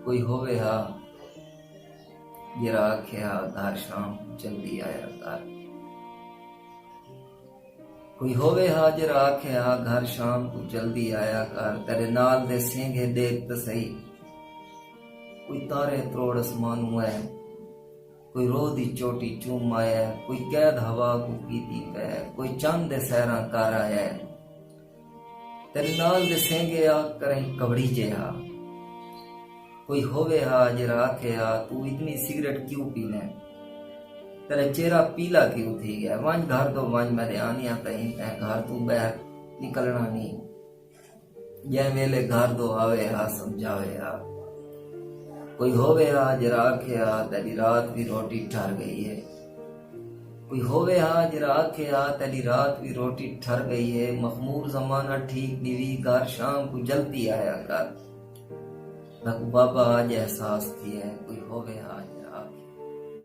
कोई होवे हा जरा आख्या घर शाम जल्दी आया कर। कोई होवे हा जरा आख्या घर शाम को जल्दी आया कर। तेरे नाल दे सेंगे देख तो सही, कोई तारे त्रोड़ आसमान है, कोई रोह दी चोटी चूम आया, कोई कैद हवा को कीती पै, कोई चंद दे सैरा कर आया। तेरे नाल दे सेंगे आ करें कबड़ी जेहा। कोई होवे हा जरा आख्या तू इतनी सिगरेट क्यों पीने, तेरा चेहरा पीला क्यों थी गया। वंज घर तो वंज मेरे आनिया तई घर तू बाहर निकलना नहीं। जै वेले घर दो आवे हा समझावे हा। कोई होवे हा जरा आख्या तेरी रात भी रोटी ठहर गई है। कोई होवे हा जरा आख्या तेरी रात भी रोटी ठहर गई है। मखमूर जमाना ठीक दिवी घर शाम को जल्दी आया कर। बाबा आज एहसास किया है। कोई होवे हा जरा आख्या।